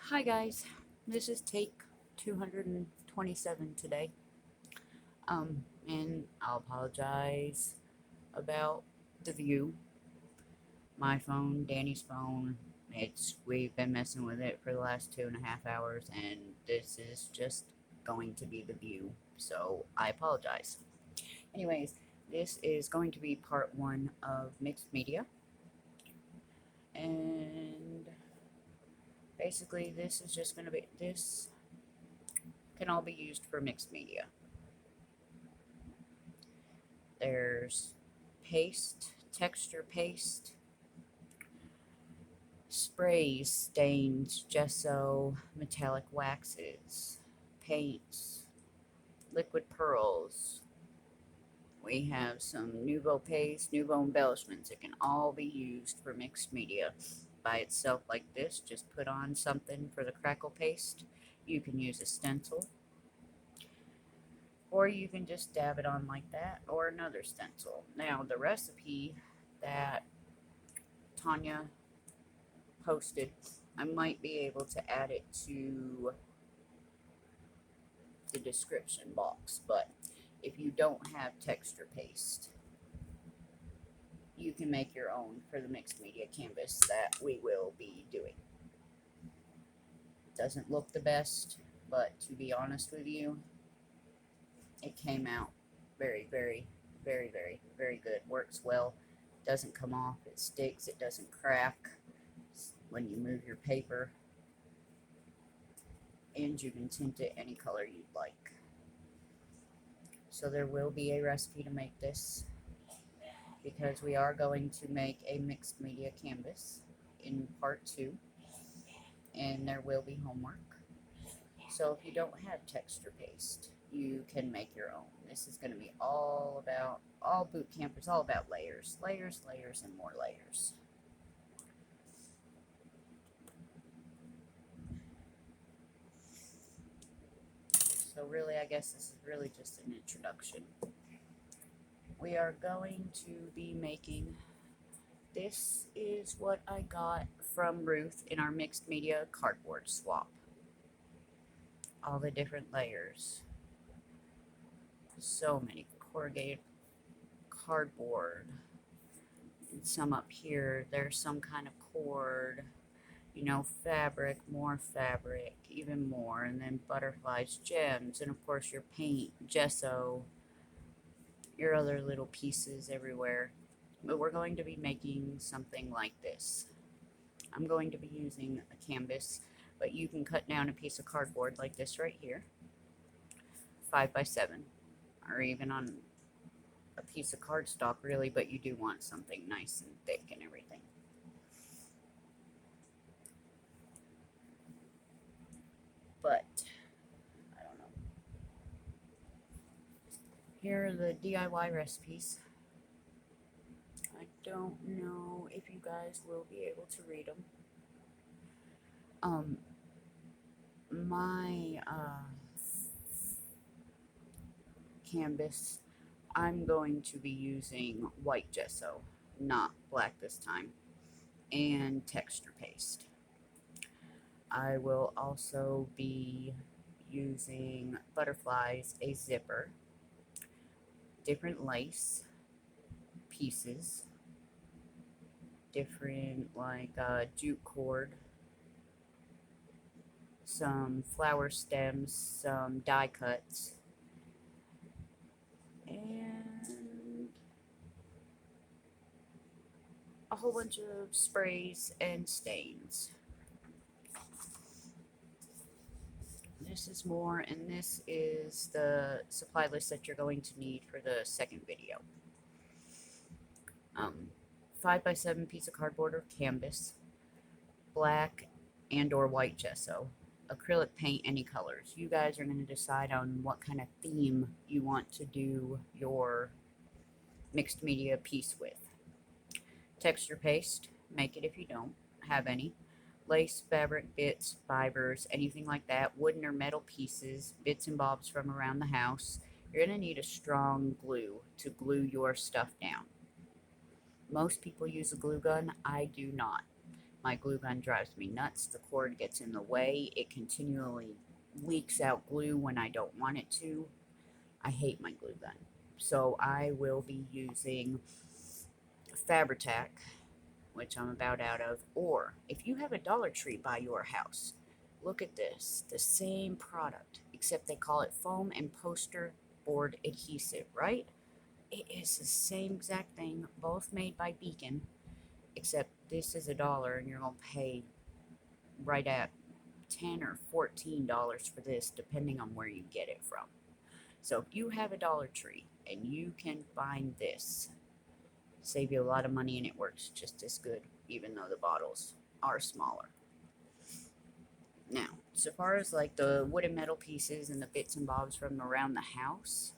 Hi guys, this is take 227 today. And I'll apologize about the view. My phone, Danny's phone, we've been messing with it for the last 2.5 hours, and this is just going to be the view. So I apologize. Anyways, this is going to be part one of mixed media, and basically this is just going to be this can all be used for mixed media. There's paste, texture paste, sprays, stains, gesso, metallic waxes, paints, liquid pearls. We have some nouveau paste, nouveau embellishments. It can all be used for mixed media. By itself like this, just put on something for the crackle paste. You can use a stencil, or you can just dab it on like that, or another stencil. Now, the recipe that Tanya posted, I might be able to add it to the description box, but if you don't have texture paste, you can make your own for the mixed media canvas that we will be doing. Doesn't look the best, but to be honest with you, it came out very, very, very, very, very good. Works well, doesn't come off, it sticks, it doesn't crack when you move your paper, and you can tint it any color you'd like. So there will be a recipe to make this, because we are going to make a mixed media canvas in part 2, and there will be homework. So if you don't have texture paste, you can make your own. This is going to be all boot camp is all about layers, layers, layers, and more layers. So really, I guess this is really just an introduction. We are going to be making, this is what I got from Ruth in our mixed media cardboard swap. All the different layers. So many corrugated cardboard. And some up here, there's some kind of cord, fabric, more fabric, even more, and then butterflies, gems, and of course your paint, gesso, your other little pieces everywhere. But we're going to be making something like this. I'm going to be using a canvas, but you can cut down a piece of cardboard like this right here, 5x7, or even on a piece of cardstock really, but you do want something nice and thick and everything. But I don't know. Here are the DIY recipes. I don't know if you guys will be able to read them. My canvas, I'm going to be using white gesso, not black this time, and texture paste. I will also be using butterflies, a zipper, different lace pieces, different jute cord, some flower stems, some die cuts, and a whole bunch of sprays and stains. This is more, and this is the supply list that you're going to need for the second video. 5x7 piece of cardboard or canvas, black and or white gesso, acrylic paint, any colors. You guys are going to decide on what kind of theme you want to do your mixed media piece with. Texture paste, make it if you don't have any. Lace, fabric, bits, fibers, anything like that, wooden or metal pieces, bits and bobs from around the house. You're going to need a strong glue to glue your stuff down. Most people use a glue gun. I do not. My glue gun drives me nuts. The cord gets in the way. It continually leaks out glue when I don't want it to. I hate my glue gun. So I will be using Fabri-Tac, which I'm about out of, or if you have a Dollar Tree by your house, look at this, the same product, except they call it foam and poster board adhesive, right? It is the same exact thing, both made by Beacon, except this is $1 and you're going to pay right at $10 or $14 for this, depending on where you get it from. So if you have a Dollar Tree and you can find this, save you a lot of money, and it works just as good, even though the bottles are smaller. Now, so far as like the wood and metal pieces and the bits and bobs from around the house,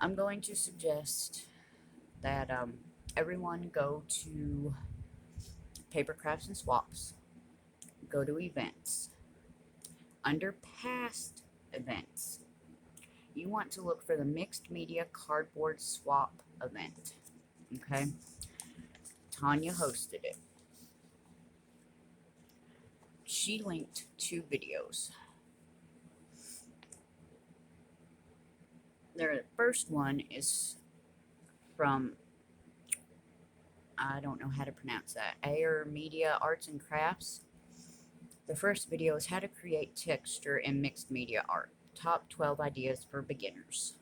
I'm going to suggest that everyone go to Paper Crafts and Swaps, go to events. Under past events, you want to look for the Mixed Media Cardboard Swap event. Okay? Tanya hosted it. She linked 2 videos. The first one is from, I don't know how to pronounce that, Air Media Arts and Crafts. The first video is how to create texture in mixed media art. Top 12 ideas for beginners.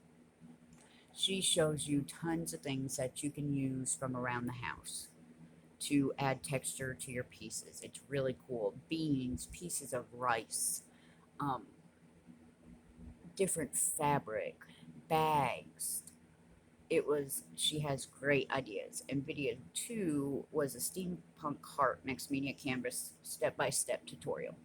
She shows you tons of things that you can use from around the house to add texture to your pieces. It's really cool. Beans, pieces of rice, different fabric, bags. She has great ideas. And video 2 was a steampunk heart mixed media canvas step-by-step tutorial.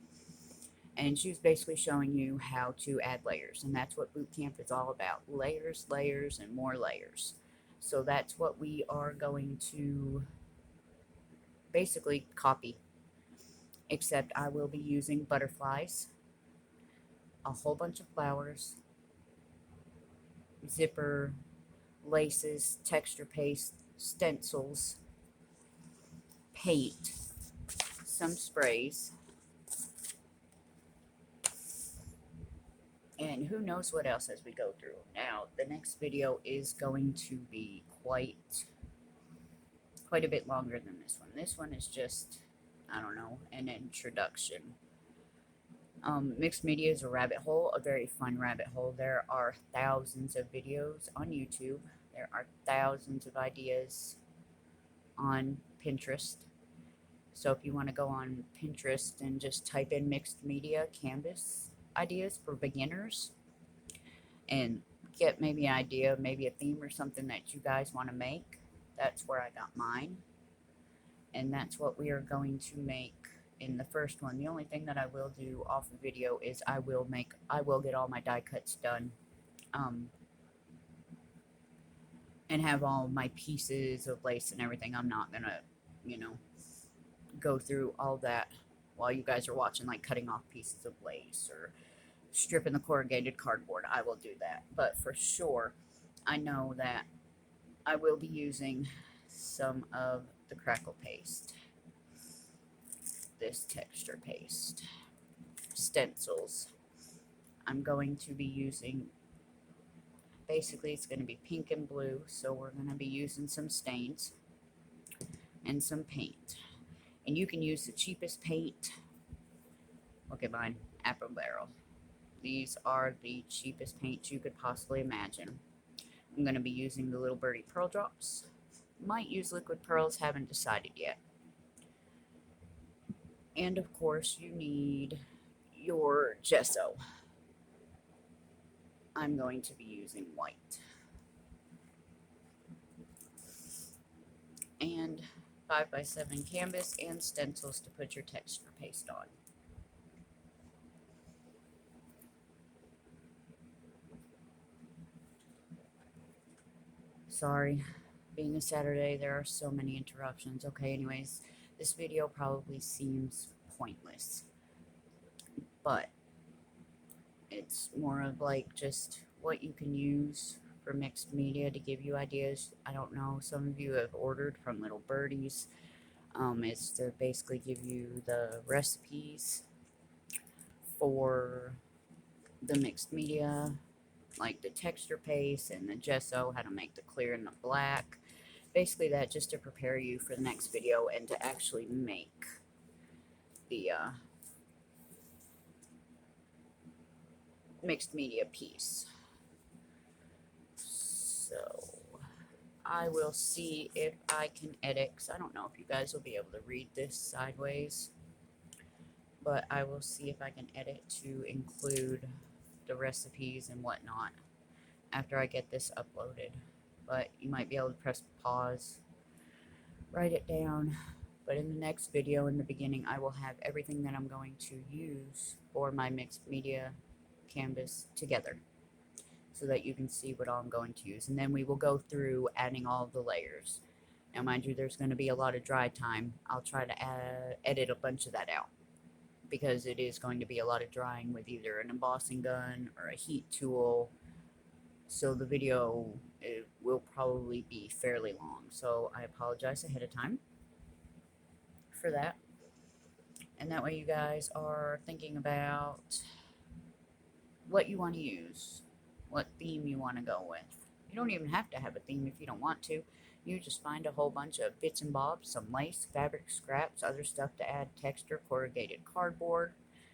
And she was basically showing you how to add layers. And that's what boot camp is all about. Layers, layers, and more layers. So that's what we are going to basically copy. Except I will be using butterflies, a whole bunch of flowers, zipper, laces, texture paste, stencils, paint, some sprays, and who knows what else as we go through. Now, the next video is going to be quite a bit longer than this one. This one is just, I don't know, an introduction. Mixed media is a rabbit hole, a very fun rabbit hole. There are thousands of videos on YouTube. There are thousands of ideas on Pinterest. So if you want to go on Pinterest and just type in mixed media canvas ideas for beginners and get maybe an idea, maybe a theme or something that you guys want to make, that's where I got mine. And that's what we are going to make in the first one. The only thing that I will do off the video is I will get all my die cuts done, and have all my pieces of lace and everything. I'm not gonna, go through all that while you guys are watching, like cutting off pieces of lace or stripping the corrugated cardboard. I will do that, but for sure, I know that I will be using some of the crackle paste, this texture paste, stencils. I'm going to be using, basically it's going to be pink and blue, so we're going to be using some stains and some paint. And you can use the cheapest paint. Look at mine, Apple Barrel. These are the cheapest paints you could possibly imagine. I'm going to be using the Little Birdie Pearl Drops. Might use liquid pearls, haven't decided yet. And of course you need your gesso. I'm going to be using white. And 5x7 canvas and stencils to put your texture paste on. Sorry, being a Saturday, there are so many interruptions. Okay, anyways, this video probably seems pointless, but it's more of like just what you can use for mixed media to give you ideas. I don't know, some of you have ordered from Little Birdies. It's to basically give you the recipes for the mixed media, like the texture paste and the gesso, how to make the clear and the black. Basically that just to prepare you for the next video and to actually make the mixed media piece. So I will see if I can edit, because I don't know if you guys will be able to read this sideways, but I will see if I can edit to include the recipes and whatnot after I get this uploaded. But you might be able to press pause, write it down. But in the next video, in the beginning, I will have everything that I'm going to use for my mixed media canvas together, so that you can see what all I'm going to use. And then we will go through adding all of the layers. Now mind you, there's going to be a lot of dry time. I'll try to edit a bunch of that out, because it is going to be a lot of drying with either an embossing gun or a heat tool. So the video will probably be fairly long. So I apologize ahead of time for that. And that way you guys are thinking about what you want to use, what theme you want to go with. You don't even have to have a theme if you don't want to. You just find a whole bunch of bits and bobs, some lace, fabric scraps, other stuff to add texture, corrugated cardboard,